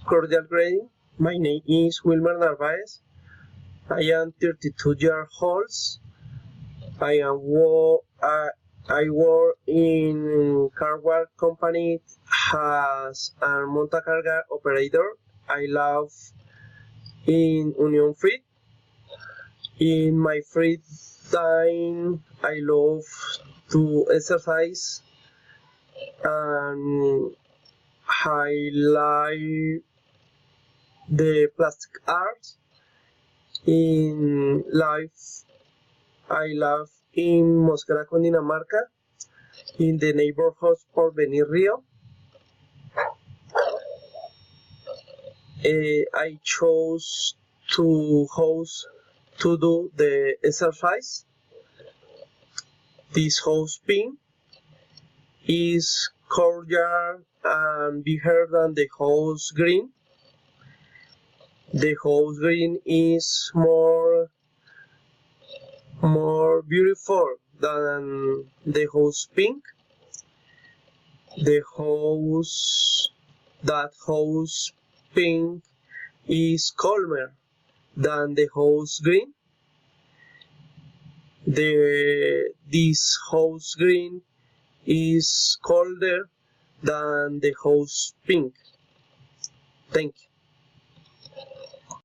Cordial greeting. My name is Wilmer Narvaez. I am 32 years old. I work in car wash company as a montacarga operator. I live in Union Free. In my free time, I love to exercise and I like the plastic art. In life, I live in Moscera, Cundinamarca, in the neighborhood of Beni Rio. I chose to do the exercise. This house pink is cordial and bigger than the house green. The house green is more beautiful than the house pink. That house pink is calmer than the house green. This house green is colder than the house pink. Thank you.